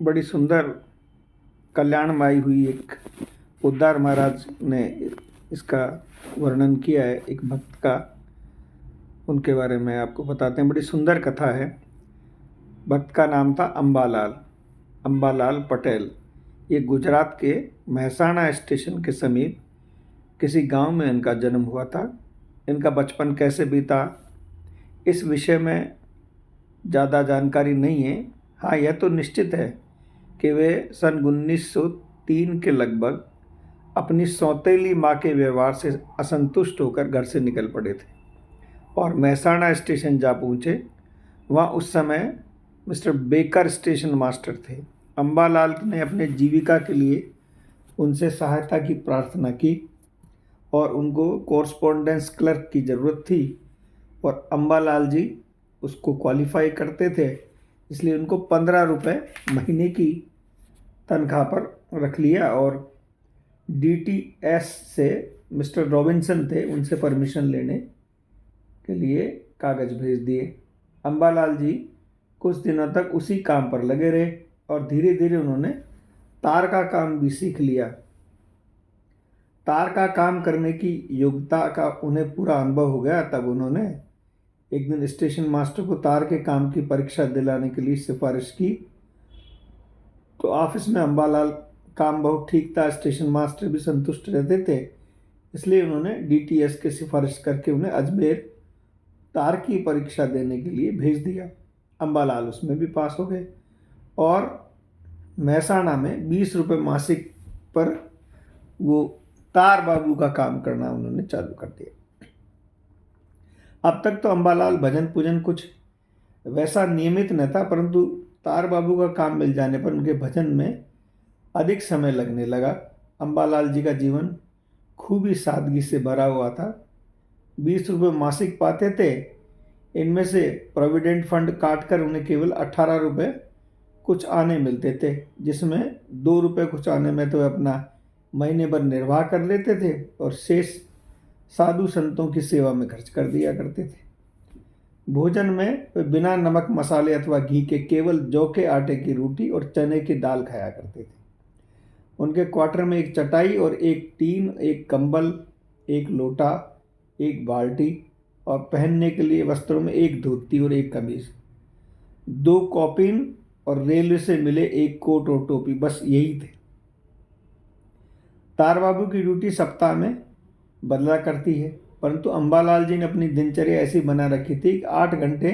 बड़ी सुंदर कल्याणमयी हुई एक उद्धार महाराज ने इसका वर्णन किया है एक भक्त का। उनके बारे में आपको बताते हैं। बड़ी सुंदर कथा है। भक्त का नाम था अंबालाल पटेल। ये गुजरात के महसाणा स्टेशन के समीप किसी गांव में इनका जन्म हुआ था। इनका बचपन कैसे बीता इस विषय में ज़्यादा जानकारी नहीं है। हाँ, यह तो निश्चित है कि वे सन 1903 के लगभग अपनी सौतेली माँ के व्यवहार से असंतुष्ट होकर घर से निकल पड़े थे और महसाणा स्टेशन जा पहुँचे। वहाँ उस समय मिस्टर बेकर स्टेशन मास्टर थे। अंबालाल ने अपने जीविका के लिए उनसे सहायता की प्रार्थना की और उनको कोरस्पोंडेंस क्लर्क की ज़रूरत थी और अंबालाल जी उसको क्वालिफाई करते थे, इसलिए उनको 15 रुपये महीने की तनख्वाह पर रख लिया और DTS से मिस्टर रॉबिन्सन थे, उनसे परमिशन लेने के लिए कागज़ भेज दिए। अंबालाल जी कुछ दिनों तक उसी काम पर लगे रहे और धीरे धीरे उन्होंने तार का काम भी सीख लिया। तार का काम करने की योग्यता का उन्हें पूरा अनुभव हो गया। तब उन्होंने एक दिन स्टेशन मास्टर को तार के काम की परीक्षा दिलाने के लिए सिफारिश की। तो ऑफिस में अंबालाल काम बहुत ठीक था, स्टेशन मास्टर भी संतुष्ट रहते थे, इसलिए उन्होंने DTS की सिफारिश करके उन्हें अजमेर तार की परीक्षा देने के लिए भेज दिया। अंबालाल उसमें भी पास हो गए और महसाणा में 20 रुपये मासिक पर वो तार बाबू का काम करना उन्होंने चालू कर दिया। अब तक तो अंबालाल भजन पूजन कुछ वैसा नियमित न था, परंतु तार बाबू का काम मिल जाने पर उनके भजन में अधिक समय लगने लगा। अंबालाल जी का जीवन खूबी सादगी से भरा हुआ था। 20 रुपये मासिक पाते थे, इनमें से प्रोविडेंट फंड काट कर उन्हें केवल 18 रुपये कुछ आने मिलते थे, जिसमें 2 रुपये कुछ आने में तो अपना महीने भर निर्वाह कर लेते थे और शेष साधु संतों की सेवा में खर्च कर दिया करते थे। भोजन में वे बिना नमक मसाले अथवा घी के केवल जौ के आटे की रोटी और चने की दाल खाया करते थे। उनके क्वार्टर में एक चटाई और एक टीन, एक कंबल, एक लोटा, एक बाल्टी और पहनने के लिए वस्त्रों में एक धोती और एक कमीज, 2 कॉपिन और रेलवे से मिले एक कोट और टोपी, बस यही थे। तार बाबू की ड्यूटी सप्ताह में बदला करती है, परंतु अंबालाल जी ने अपनी दिनचर्या ऐसी बना रखी थी कि 8 घंटे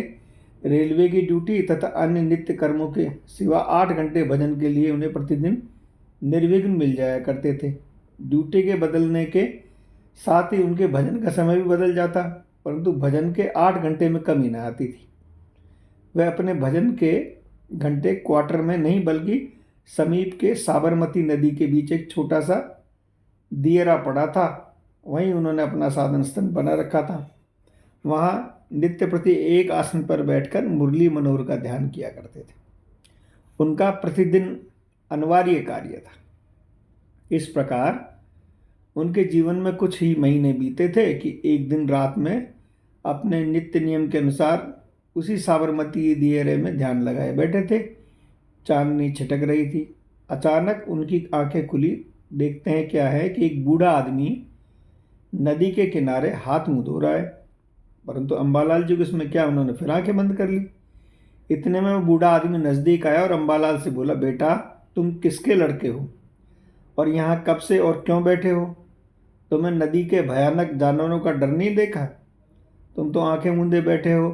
रेलवे की ड्यूटी तथा अन्य नित्य कर्मों के सिवा 8 घंटे भजन के लिए उन्हें प्रतिदिन निर्विघ्न मिल जाया करते थे। ड्यूटी के बदलने के साथ ही उनके भजन का समय भी बदल जाता, परंतु भजन के 8 घंटे में कमी न आती थी। वह अपने भजन के घंटे क्वार्टर में नहीं बल्कि समीप के साबरमती नदी के बीच एक छोटा सा दियरा पड़ा था, वहीं उन्होंने अपना साधन स्थल बना रखा था। वहाँ नित्य प्रति एक आसन पर बैठकर मुरली मनोहर का ध्यान किया करते थे। उनका प्रतिदिन अनिवार्य कार्य था। इस प्रकार उनके जीवन में कुछ ही महीने बीते थे कि एक दिन रात में अपने नित्य नियम के अनुसार उसी साबरमती दियरे में ध्यान लगाए बैठे थे। चांदनी छिटक रही थी। अचानक उनकी आंखें खुली। देखते हैं क्या है कि एक बूढ़ा आदमी नदी के किनारे हाथ मुंह धो रहा है, परंतु अंबालाल जी को इसमें क्या, उन्होंने फिर आंखें बंद कर ली। इतने में वो बूढ़ा आदमी नज़दीक आया और अंबालाल से बोला, बेटा तुम किसके लड़के हो और यहाँ कब से और क्यों बैठे हो? तुम्हें नदी के भयानक जानवरों का डर नहीं देखा? तुम तो आंखें मूंदे बैठे हो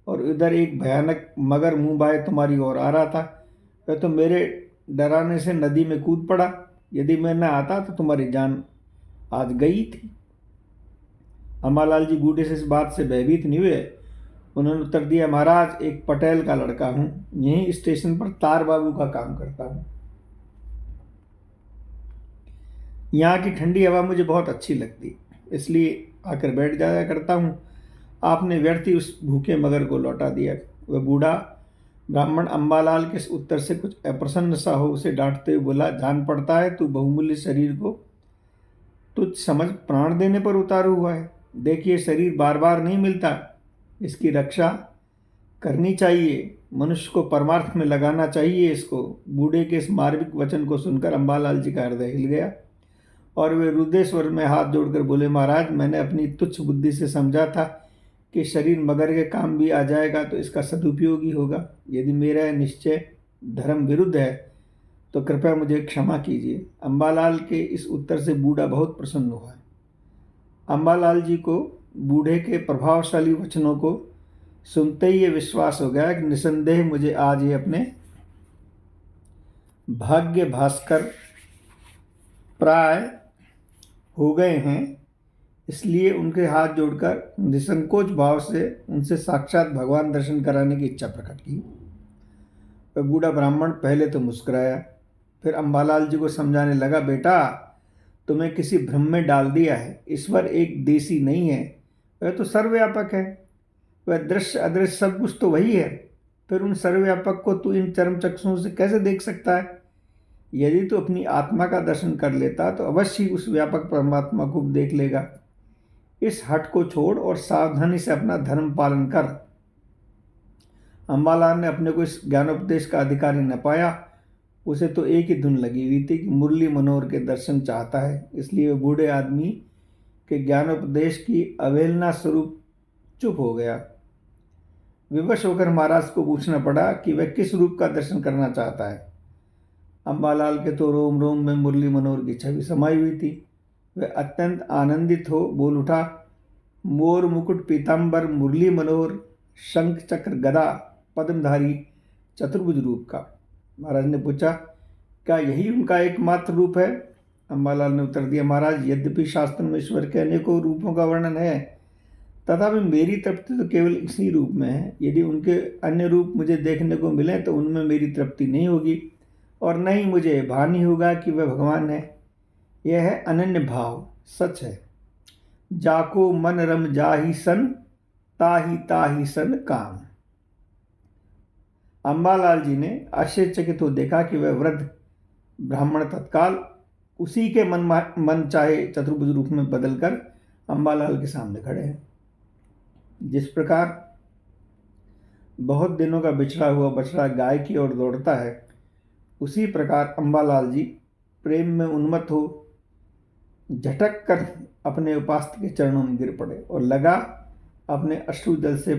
और इधर एक भयानक मगर मुंह बाए तुम्हारी ओर आ रहा था। वह तो मेरे डराने से नदी में कूद पड़ा। यदि मैं न आता तो तुम्हारी जान आज गई थी। अंबालाल जी बूढ़े से इस बात से भयभीत नहीं हुए। उन्होंने उत्तर दिया, महाराज एक पटेल का लड़का हूँ, यहीं स्टेशन पर तार बाबू का काम करता हूँ। यहाँ की ठंडी हवा मुझे बहुत अच्छी लगती, इसलिए आकर बैठ जाया करता हूँ। आपने व्यर्थ ही उस भूखे मगर को लौटा दिया। वह बूढ़ा ब्राह्मण अंबालाल के इस उत्तर से कुछ अप्रसन्न सा हो उसे डांटते हुए बोला, जान पड़ता है तू बहुमूल्य शरीर को तुझ समझ प्राण देने पर उतारू हुआ है। देखिए शरीर बार बार नहीं मिलता, इसकी रक्षा करनी चाहिए, मनुष्य को परमार्थ में लगाना चाहिए इसको। बूढ़े के इस मार्मिक वचन को सुनकर अम्बालाल जी का हृदय हिल गया और वे रुद्र स्वर में हाथ जोड़कर बोले, महाराज, मैंने अपनी तुच्छ बुद्धि से समझा था कि शरीर मगर के काम भी आ जाएगा तो इसका सदुपयोग ही होगा। यदि मेरा निश्चय धर्म विरुद्ध है तो कृपया मुझे क्षमा कीजिए। अम्बालाल के इस उत्तर से बूढ़ा बहुत प्रसन्न हुआ। अम्बालाल जी को बूढ़े के प्रभावशाली वचनों को सुनते ही ये विश्वास हो गया कि निसंदेह मुझे आज ये अपने भाग्य भास्कर प्राय हो गए हैं। इसलिए उनके हाथ जोड़कर निसंकोच भाव से उनसे साक्षात भगवान दर्शन कराने की इच्छा प्रकट की। वह बूढ़ा ब्राह्मण पहले तो मुस्कुराया, फिर अम्बालाल जी को समझाने लगा, बेटा, तुम्हें किसी भ्रम में डाल दिया है। ईश्वर एक देशी नहीं है, वह तो सर्वव्यापक है। वह दृश्य अदृश्य सब कुछ तो वही है। फिर उन सर्वव्यापक को तू इन चरम चक्षुओं से कैसे देख सकता है? यदि तू अपनी आत्मा का दर्शन कर लेता तो अवश्य उस व्यापक परमात्मा को देख लेगा। इस हट को छोड़ और सावधानी से अपना धर्म पालन कर। अम्बालाल ने अपने को इस ज्ञानोपदेश का अधिकारी न पाया। उसे तो एक ही धुन लगी हुई थी कि मुरली मनोहर के दर्शन चाहता है। इसलिए वह बूढ़े आदमी के ज्ञानोपदेश की अवहेलना स्वरूप चुप हो गया। विवश होकर महाराज को पूछना पड़ा कि वह किस रूप का दर्शन करना चाहता है। अम्बालाल के तो रोम रोम में मुरली मनोहर की छवि समाई हुई थी। वह अत्यंत आनंदित हो बोल उठा, मोर मुकुट पीताम्बर मुरली मनोहर, शंख चक्र गदा पद्मधारी चतुर्भुज रूप का। महाराज ने पूछा, क्या यही उनका एकमात्र रूप है? अम्बालाल ने उत्तर दिया, महाराज, यद्यपि शास्त्र में ईश्वर के अनेकों रूपों का वर्णन है, तथापि मेरी तृप्ति तो केवल इसी रूप में है। यदि उनके अन्य रूप मुझे देखने को मिले तो उनमें मेरी तृप्ति नहीं होगी और न ही मुझे भान ही होगा कि वह भगवान है। यह है अनन्य भाव, सच है। जाको मन रम जाहि सन, ताहि सन काम। अम्बालाल जी ने आश्चर्यचकित हो देखा कि वह वृद्ध ब्राह्मण तत्काल उसी के मन चाहे चतुर्भुज रूप में बदलकर अम्बालाल के सामने खड़े हैं। जिस प्रकार बहुत दिनों का बिछड़ा हुआ बछड़ा गाय की ओर दौड़ता है, उसी प्रकार अम्बालाल जी प्रेम में उन्मत्त हो झटक कर अपने उपास्य के चरणों में गिर पड़े और लगा अपने अश्रु जल से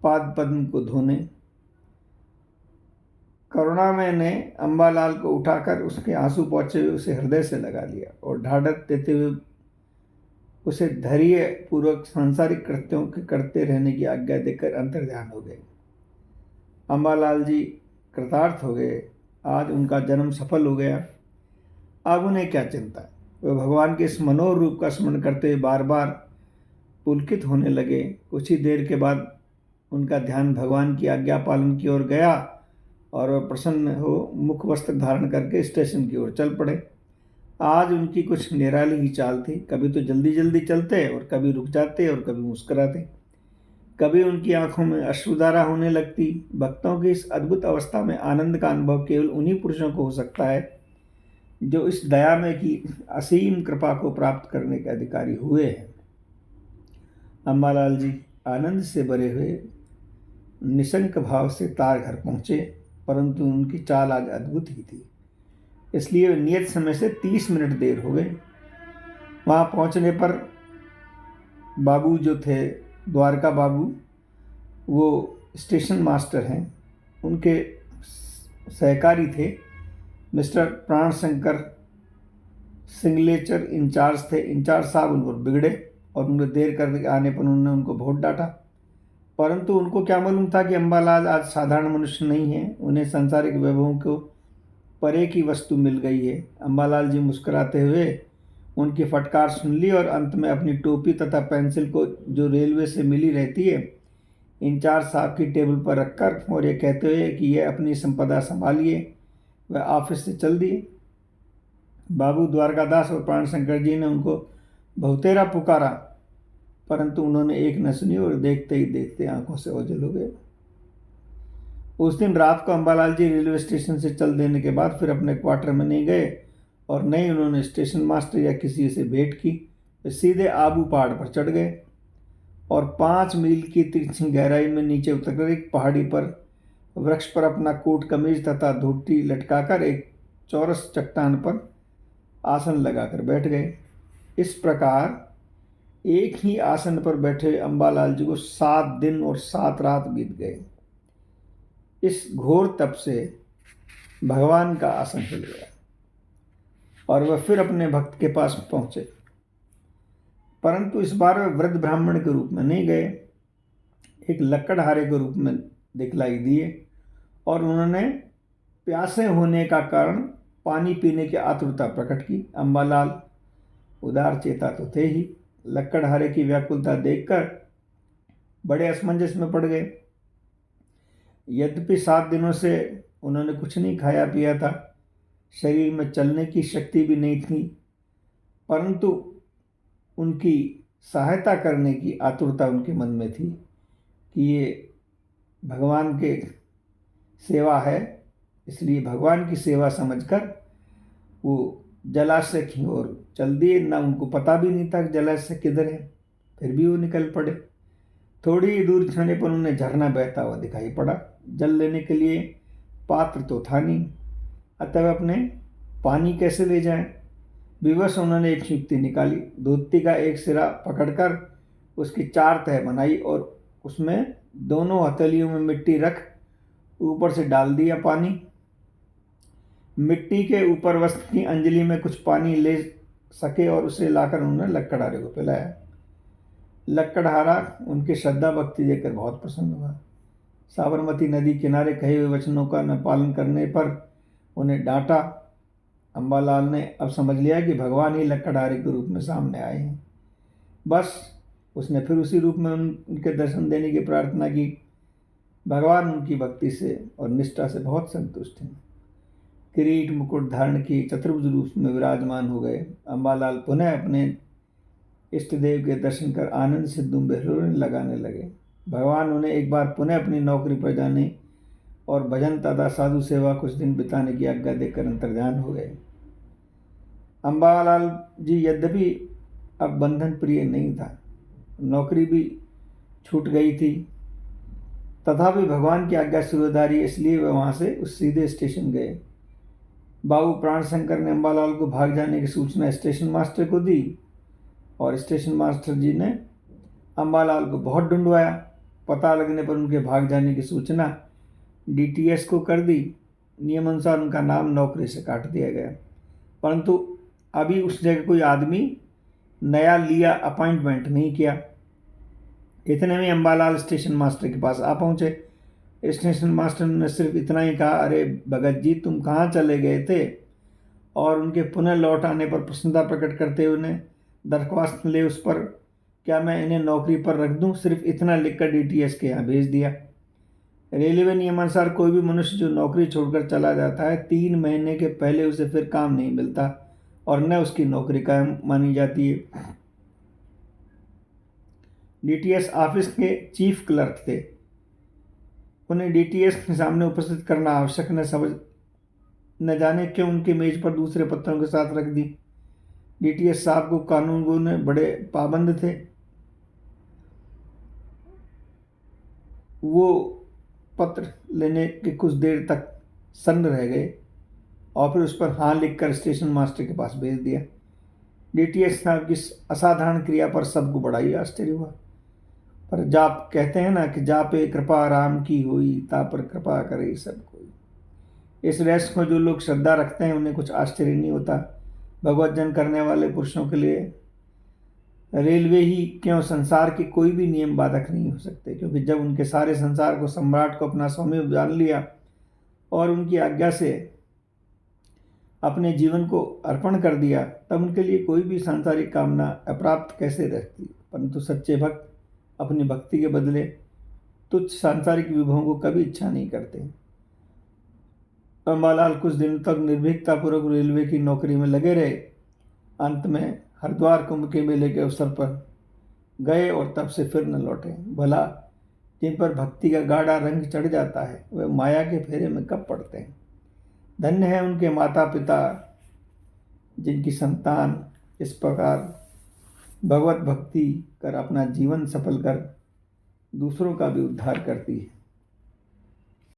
पाद पद्म को धोने। करुणामय ने अम्बालाल को उठाकर उसके आंसू पहुंचे हुए उसे हृदय से लगा लिया और ढाढ़स देते हुए उसे धैर्य पूर्वक सांसारिक कृत्यों के करते रहने की आज्ञा देकर अंतर्ध्यान हो गए। अम्बालाल जी कृतार्थ हो गए। आज उनका जन्म सफल हो गया। अब उन्हें क्या चिंता? वे भगवान के इस मनोहर रूप का स्मरण करते हुए बार बार पुलकित होने लगे। कुछ ही देर के बाद उनका ध्यान भगवान की आज्ञा पालन की ओर गया और वह प्रसन्न हो मुख वस्त्र धारण करके स्टेशन की ओर चल पड़े। आज उनकी कुछ निराली ही चाल थी। कभी तो जल्दी जल्दी चलते और कभी रुक जाते और कभी मुस्कुराते। कभी उनकी आंखों में अश्रुधारा होने लगती। भक्तों की इस अद्भुत अवस्था में आनंद का अनुभव केवल उन्हीं पुरुषों को हो सकता है जो इस दया में की असीम कृपा को प्राप्त करने के अधिकारी हुए हैं। अम्बालाल जी आनंद से भरे हुए निशंक भाव से तार घर पहुँचे, परंतु उनकी चाल आज अद्भुत ही थी। इसलिए नियत समय से 30 मिनट देर हो गए। वहाँ पहुँचने पर बाबू जो थे, द्वारका बाबू, वो स्टेशन मास्टर हैं, उनके सहकारी थे। मिस्टर प्राण शंकर सिग्नेचर इंचार्ज थे। इंचार्ज साहब उन पर बिगड़े और उनके देर करके आने पर उन्होंने उनको बहुत डांटा। परंतु उनको क्या मालूम था कि अम्बालाल आज साधारण मनुष्य नहीं है। उन्हें सांसारिक वैभवों को परे की वस्तु मिल गई है। अम्बालाल जी मुस्कुराते हुए उनकी फटकार सुन ली और अंत में अपनी टोपी तथा पेंसिल को, जो रेलवे से मिली रहती है, इंचार्ज साहब की टेबल पर रखकर और ये कहते हुए कि यह अपनी संपदा संभालिए, वह ऑफिस से चल दिए। बाबू द्वारकादास और प्राणशंकर जी ने उनको बहुतेरा पुकारा, परंतु उन्होंने एक न सुनी और देखते ही देखते आंखों से ओझल हो गए। उस दिन रात को अम्बालाल जी रेलवे स्टेशन से चल देने के बाद फिर अपने क्वार्टर में नहीं गए और न ही उन्होंने स्टेशन मास्टर या किसी से भेंट की। वे सीधे आबू पहाड़ पर चढ़ गए। और 5 मील की तिरछी गहराई में नीचे उतरकर एक पहाड़ी पर वृक्ष पर अपना कोट कमीज तथा धोती लटकाकर एक चौरस चट्टान पर आसन लगाकर बैठ गए। इस प्रकार एक ही आसन पर बैठे अंबालाल जी को 7 दिन और 7 रात बीत गए। इस घोर तप से भगवान का आसन हिल गया और वह फिर अपने भक्त के पास पहुंचे, परंतु इस बार वे वृद्ध ब्राह्मण के रूप में नहीं गए, एक लकड़हारे के रूप में दिखलाई दिए और उन्होंने प्यासे होने का कारण पानी पीने की आतुरता प्रकट की। अंबालाल उदार चेता तो थे ही, लकड़हारे की व्याकुलता देखकर बड़े असमंजस में पड़ गए। यद्यपि 7 दिनों से उन्होंने कुछ नहीं खाया पिया था, शरीर में चलने की शक्ति भी नहीं थी, परंतु उनकी सहायता करने की आतुरता उनके मन में थी कि ये भगवान के सेवा है, इसलिए भगवान की सेवा समझकर वो जलाशय की ओर चल दिए। ना उनको पता भी नहीं था कि जलाशय किधर है, फिर भी वो निकल पड़े। थोड़ी ही दूर जाने पर उन्हें झरना बहता हुआ दिखाई पड़ा। जल लेने के लिए पात्र तो था नहीं, अतः अपने पानी कैसे ले जाएं। विवश उन्होंने एक युक्ति निकाली, धोती का एक सिरा पकड़कर उसकी 4 तह बनाई और उसमें दोनों हथेलियों में मिट्टी रख ऊपर से डाल दिया पानी। मिट्टी के ऊपर वस्त्र की अंजलि में कुछ पानी ले सके और उसे लाकर उन्होंने लकड़हारे को पिलाया। लकड़हारा उनकी श्रद्धा भक्ति देखकर बहुत प्रसन्न हुआ। साबरमती नदी किनारे कहे हुए वचनों का न पालन करने पर उन्हें डांटा। अंबालाल ने अब समझ लिया कि भगवान ही लकड़हारे के रूप में सामने आए हैं। बस उसने फिर उसी रूप में उनके दर्शन देने की प्रार्थना की। भगवान उनकी भक्ति से और निष्ठा से बहुत संतुष्ट हैं। किरीट मुकुट धारण की चतुर्भुज रूप में विराजमान हो गए। अंबालाल पुनः अपने इष्ट देव के दर्शन कर आनंद से दुम बेहलोने लगाने लगे। भगवान उन्हें एक बार पुनः अपनी नौकरी पर जाने और भजन तथा साधु सेवा कुछ दिन बिताने की आज्ञा देकर अंतर्ध्यान हो गए। अंबालाल जी यद्यपि अब बंधन प्रिय नहीं था, नौकरी भी छूट गई थी, तथापि भगवान की आज्ञा सूर्यधारी, इसलिए वे वहाँ से उस सीधे स्टेशन गए। बाबू प्राणशंकर ने अंबालाल को भाग जाने की सूचना स्टेशन मास्टर को दी और स्टेशन मास्टर जी ने अंबालाल को बहुत ढूंढवाया। पता लगने पर उनके भाग जाने की सूचना डीटीएस को कर दी। नियमानुसार उनका नाम नौकरी से काट दिया गया, परंतु अभी उस जगह कोई आदमी नया लिया अपॉइंटमेंट नहीं किया। इतने में अंबालाल स्टेशन मास्टर के पास आ पहुंचे। स्टेशन मास्टर ने सिर्फ इतना ही कहा, अरे भगत जी तुम कहाँ चले गए थे, और उनके पुनः लौट आने पर प्रसन्नता प्रकट करते हुए उन्हें दरख्वास्त ले उस पर क्या मैं इन्हें नौकरी पर रख दूं, सिर्फ इतना लिखकर डीटीएस के यहाँ भेज दिया। रेलवे नियमानुसार कोई भी मनुष्य जो नौकरी छोड़कर चला जाता है 3 महीने के पहले उसे फिर काम नहीं मिलता और न उसकी नौकरी कायम मानी जाती है। डीटीएस ऑफिस के चीफ क्लर्क थे, उन्हें डीटीएस के सामने उपस्थित करना आवश्यक न जाने क्यों उनकी मेज पर दूसरे पत्रों के साथ रख दी। डीटीएस साहब को कानून में बड़े पाबंद थे। वो पत्र लेने के कुछ देर तक सन्न रह गए और फिर उस पर हाँ लिखकर स्टेशन मास्टर के पास भेज दिया। डीटीएस साहब की असाधारण क्रिया पर सबको बड़ा ही आश्चर्य हुआ। पर जाप कहते हैं ना कि जापे कृपा राम की हुई, ता पर कृपा करे सब कोई। इस रहस्य को जो लोग श्रद्धा रखते हैं उन्हें कुछ आश्चर्य नहीं होता। भगवत जन करने वाले पुरुषों के लिए रेलवे ही क्यों संसार के कोई भी नियम बाधक नहीं हो सकते, क्योंकि जब उनके सारे संसार को सम्राट को अपना स्वामी जान लिया और उनकी आज्ञा से अपने जीवन को अर्पण कर दिया, तब उनके लिए कोई भी सांसारिक कामना अप्राप्त कैसे रहती। परंतु सच्चे भक्त अपनी भक्ति के बदले तुच्छ सांसारिक विभवों को कभी इच्छा नहीं करते। अंबालाल कुछ दिनों तक निर्भीकतापूर्वक रेलवे की नौकरी में लगे रहे। अंत में हरिद्वार कुंभ के मेले के अवसर पर गए और तब से फिर न लौटे। भला जिन पर भक्ति का गाढ़ा रंग चढ़ जाता है वे माया के फेरे में कब पड़ते हैं। धन्य है उनके माता पिता जिनकी संतान इस प्रकार भगवत भक्ति कर अपना जीवन सफल कर दूसरों का भी उद्धार करती है।